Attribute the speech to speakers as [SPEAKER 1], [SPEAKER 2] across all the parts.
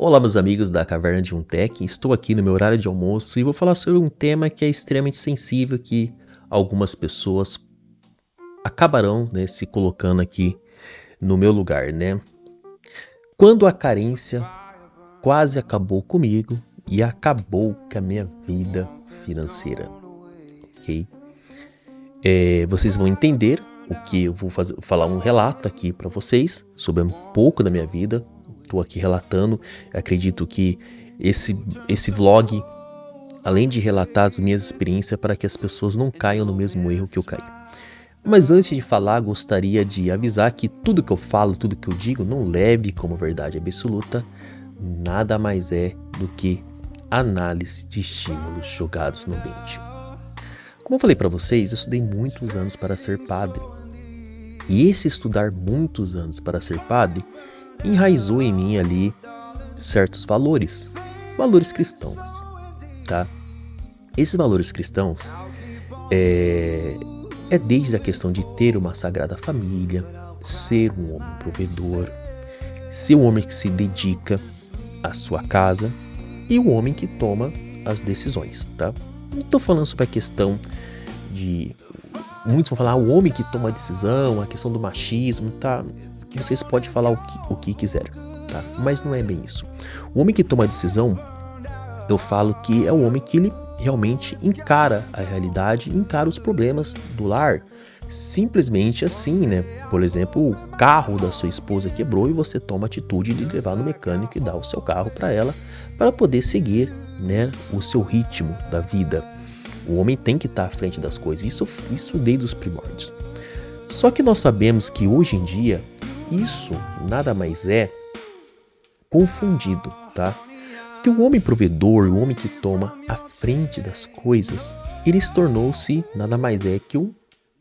[SPEAKER 1] Olá, meus amigos da Caverna de um Tech. Estou aqui no meu horário de almoço e vou falar sobre um tema que é extremamente sensível, que algumas pessoas acabarão, se colocando aqui no meu lugar, né? Quando a carência quase acabou comigo e acabou com a minha vida financeira, ok? Vocês vão entender o que eu vou falar um relato aqui para vocês sobre um pouco da minha vida. Estou aqui relatando, acredito que esse vlog, além de relatar as minhas experiências, para que as pessoas não caiam no mesmo erro que eu caí. Mas antes de falar, gostaria de avisar que tudo que eu falo, tudo que eu digo, não leve como verdade absoluta, nada mais é do que análise de estímulos jogados no ambiente. Como eu falei para vocês, eu estudei muitos anos para ser padre. E esse estudar muitos anos para ser padre enraizou em mim ali certos valores cristãos, tá? Esses valores cristãos é desde a questão de ter uma sagrada família, ser um homem provedor, ser um homem que se dedica à sua casa e o homem que toma as decisões, tá? Não estou falando sobre a questão de... Muitos vão falar o homem que toma a decisão, a questão do machismo, tá? Vocês podem falar o que quiserem, tá? Mas não é bem isso. O homem que toma a decisão, eu falo que é o homem que ele realmente encara a realidade, encara os problemas do lar. Simplesmente assim, né? Por exemplo, o carro da sua esposa quebrou e você toma a atitude de levar no mecânico e dar o seu carro para ela, para poder seguir, né, o seu ritmo da vida. O homem tem que estar à frente das coisas, isso desde os primórdios. Só que nós sabemos que hoje em dia, isso nada mais é confundido, tá? Que o homem provedor, o homem que toma a frente das coisas, ele se tornou-se nada mais é que um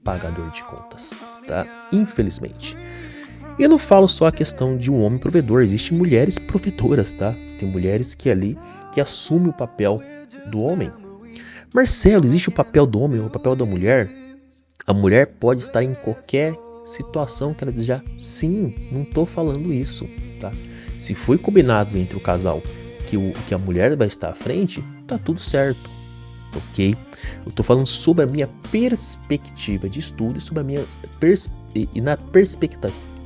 [SPEAKER 1] pagador de contas, tá? Infelizmente. Eu não falo só a questão de um homem provedor, existem mulheres provedoras, tá? Tem mulheres que assumem o papel do homem. Marcelo, existe o papel do homem, o papel da mulher? A mulher pode estar em qualquer situação que ela desejar. Sim, não estou falando isso, tá? Se foi combinado entre o casal que a mulher vai estar à frente, tá tudo certo, ok? Eu estou falando sobre a minha perspectiva de estudo e sobre a minha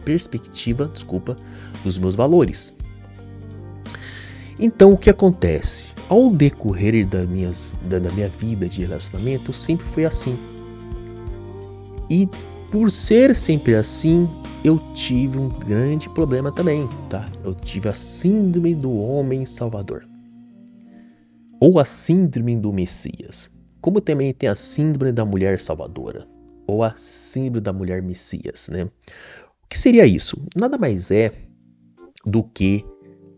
[SPEAKER 1] perspectiva, dos meus valores. Então, o que acontece? Ao decorrer da minha vida de relacionamento, sempre foi assim. E por ser sempre assim, eu tive um grande problema também, tá? Eu tive a síndrome do homem salvador. Ou a síndrome do Messias. Como também tem a síndrome da mulher salvadora. Ou a síndrome da mulher Messias, né? O que seria isso? Nada mais é do que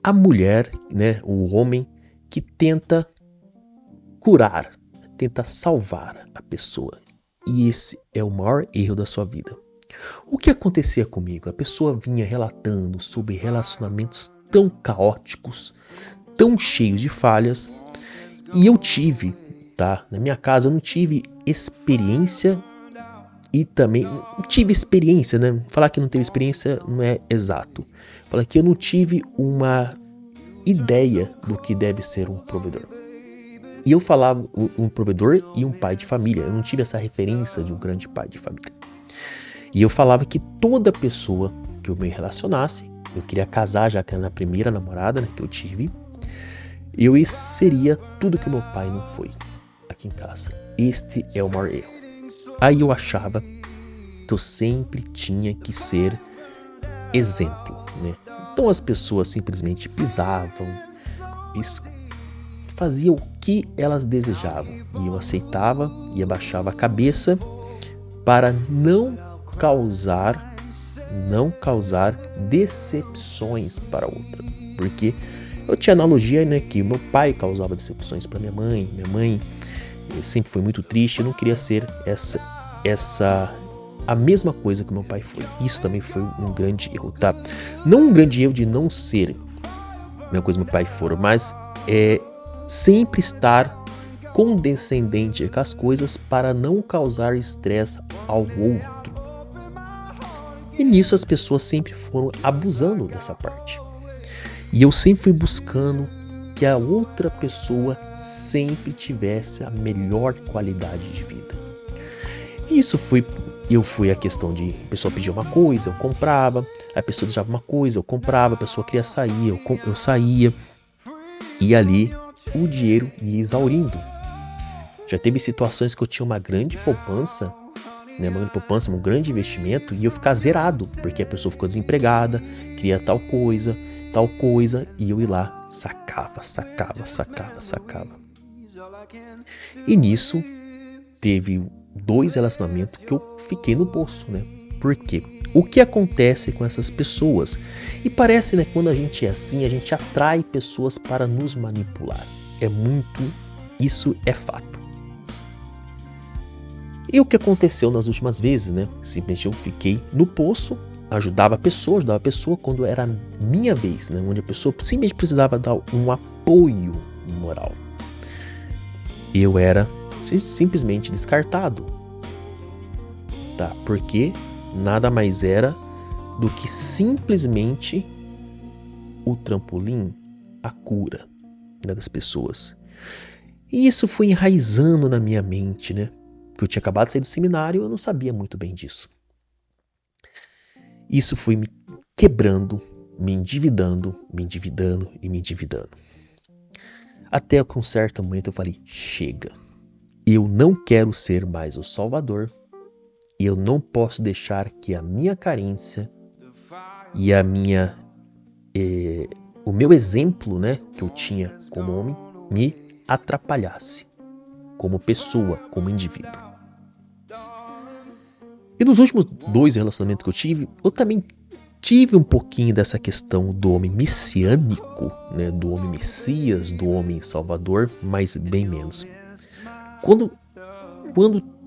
[SPEAKER 1] a mulher, né? O homem que tenta curar, tenta salvar a pessoa. E esse é o maior erro da sua vida. O que acontecia comigo? A pessoa vinha relatando sobre relacionamentos tão caóticos, tão cheios de falhas, e eu tive, tá? Na minha casa eu não tive experiência e também não tive experiência, né? Falar que não teve experiência não é exato. Falar que eu não tive uma ideia do que deve ser um provedor. E eu falava um provedor e um pai de família. Eu não tive essa referência de um grande pai de família. E eu falava que toda pessoa que eu me relacionasse, eu queria casar já que era na primeira namorada, né, que eu tive, eu seria tudo que meu pai não foi aqui em casa. Este é o maior erro. Aí eu achava que eu sempre tinha que ser exemplo, né? Então as pessoas simplesmente pisavam, faziam o que elas desejavam. E eu aceitava e abaixava a cabeça para não causar decepções para outra. Porque eu tinha analogia, né, que meu pai causava decepções para minha mãe sempre foi muito triste, eu não queria ser a mesma coisa que meu pai foi. Isso também foi um grande erro, tá? Não um grande erro de não ser a mesma coisa que meu pai for, mas sempre estar condescendente com as coisas para não causar estresse ao outro. E nisso as pessoas sempre foram abusando dessa parte. E eu sempre fui buscando que a outra pessoa sempre tivesse a melhor qualidade de vida. Eu fui a questão de a pessoa pedir uma coisa, eu comprava, a pessoa desejava uma coisa, eu comprava, a pessoa queria sair, eu saía. E ali o dinheiro ia exaurindo. Já teve situações que eu tinha uma grande poupança, né, um grande investimento, e eu ficar zerado, porque a pessoa ficou desempregada, queria tal coisa, e eu ia lá, sacava. E nisso, teve 2 relacionamentos que eu fiquei no poço, né? Por quê? O que acontece com essas pessoas? E parece, né, quando a gente é assim, a gente atrai pessoas para nos manipular. Isso é fato. E o que aconteceu nas últimas vezes, né? Simplesmente eu fiquei no poço, ajudava a pessoa quando era a minha vez, né? Onde a pessoa simplesmente precisava dar um apoio moral. Eu era simplesmente descartado, tá? Porque nada mais era do que simplesmente o trampolim, a cura, né, das pessoas. E isso foi enraizando na minha mente, né? Que eu tinha acabado de sair do seminário, eu não sabia muito bem disso. Isso foi me quebrando, me endividando. Até que um certo momento eu falei, chega. Eu não quero ser mais o salvador. Eu não posso deixar que a minha carência e o meu exemplo, né, que eu tinha como homem, me atrapalhasse como pessoa, como indivíduo. E nos últimos 2 relacionamentos que eu tive, eu também tive um pouquinho dessa questão do homem messiânico, né, do homem messias, do homem salvador, mas bem menos. Quando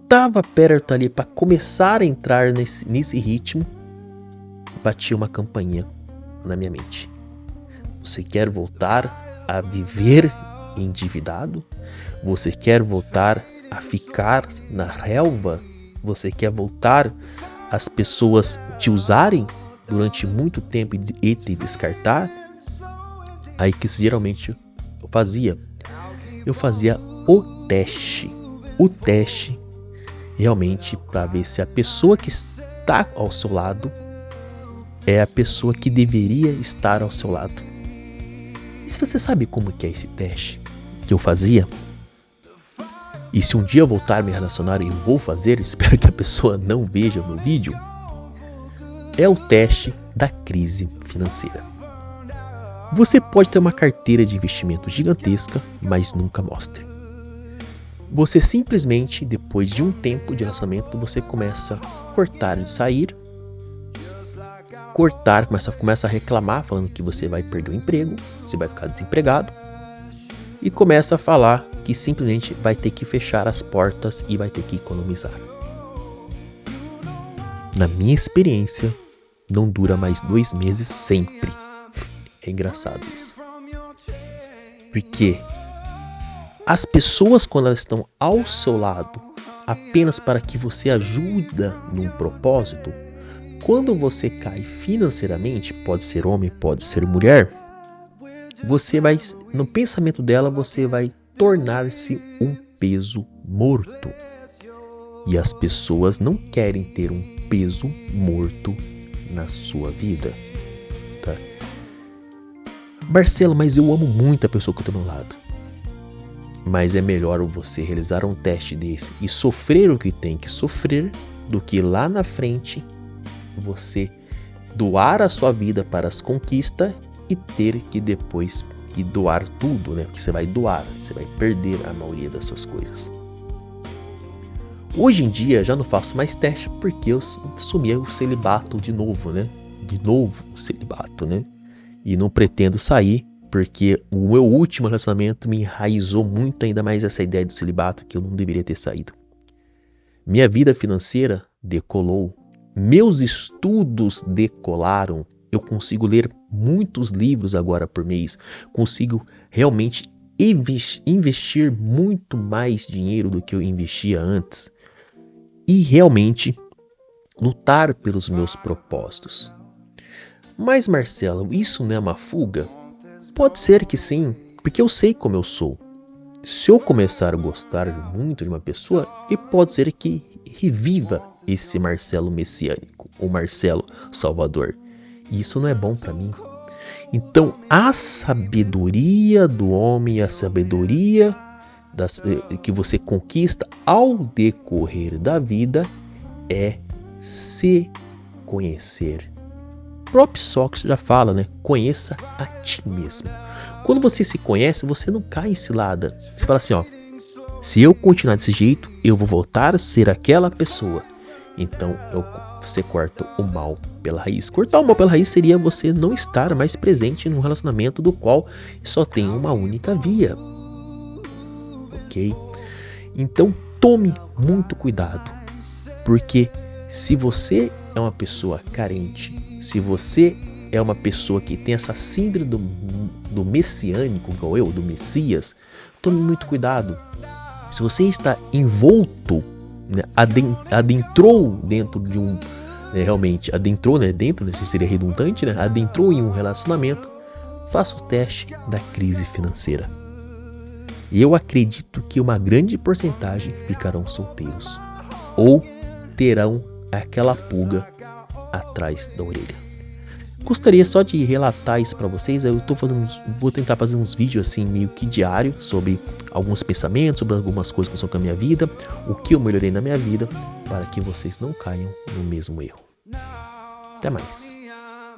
[SPEAKER 1] estava perto ali para começar a entrar nesse ritmo, batia uma campainha na minha mente. Você quer voltar a viver endividado? Você quer voltar a ficar na relva? Você quer voltar as pessoas te usarem durante muito tempo e te descartar? Aí que geralmente eu fazia o teste realmente para ver se a pessoa que está ao seu lado é a pessoa que deveria estar ao seu lado. E se você sabe como que é esse teste que eu fazia, e se um dia eu voltar a me relacionar e eu vou fazer, espero que a pessoa não veja o meu vídeo, é o teste da crise financeira. Você pode ter uma carteira de investimento gigantesca, mas nunca mostre. Você simplesmente, depois de um tempo de relacionamento, você começa a cortar de sair, começa a reclamar, falando que você vai perder o emprego, você vai ficar desempregado, e começa a falar que simplesmente vai ter que fechar as portas e vai ter que economizar. Na minha experiência, não dura mais 2 meses sempre. É engraçado isso. Porque as pessoas, quando elas estão ao seu lado, apenas para que você ajude num propósito, quando você cai financeiramente, pode ser homem, pode ser mulher, você vai, no pensamento dela, você vai tornar-se um peso morto. E as pessoas não querem ter um peso morto na sua vida, tá? Marcelo, mas eu amo muito a pessoa que eu estou ao meu lado. Mas é melhor você realizar um teste desse e sofrer o que tem que sofrer, do que lá na frente você doar a sua vida para as conquistas e ter que depois que doar tudo, né? Porque você vai perder a maioria das suas coisas. Hoje em dia já não faço mais teste porque eu assumi o celibato de novo, né? O celibato, né? E não pretendo sair porque o meu último relacionamento me enraizou muito ainda mais essa ideia do celibato que eu não deveria ter saído. Minha vida financeira decolou, meus estudos decolaram, eu consigo ler muitos livros agora por mês, consigo realmente investir muito mais dinheiro do que eu investia antes e realmente lutar pelos meus propósitos. Mas Marcelo, isso não é uma fuga? Pode ser que sim, porque eu sei como eu sou. Se eu começar a gostar muito de uma pessoa, e pode ser que reviva esse Marcelo messiânico, ou Marcelo Salvador. E isso não é bom para mim. Então, a sabedoria do homem, a sabedoria que você conquista ao decorrer da vida é se conhecer. O próprio Sócrates já fala, né? Conheça a ti mesmo. Quando você se conhece, você não cai em cilada. Você fala assim, ó, se eu continuar desse jeito, eu vou voltar a ser aquela pessoa. Então, você corta o mal pela raiz. Cortar o mal pela raiz seria você não estar mais presente num relacionamento do qual só tem uma única via. Ok? Então, tome muito cuidado. Porque se você é uma pessoa carente, se você é uma pessoa que tem essa síndrome do messiânico, igual eu, do Messias, tome muito cuidado. Se você está envolto, né, adentrou dentro de um, né, realmente adentrou, né, dentro, né, seria redundante, né, adentrou em um relacionamento, faça o teste da crise financeira. Eu acredito que uma grande porcentagem ficarão solteiros ou terão aquela pulga atrás da orelha. Gostaria só de relatar isso para vocês. Vou tentar fazer uns vídeos assim meio que diário sobre alguns pensamentos, sobre algumas coisas que estão com a minha vida, o que eu melhorei na minha vida, para que vocês não caiam no mesmo erro. Até mais.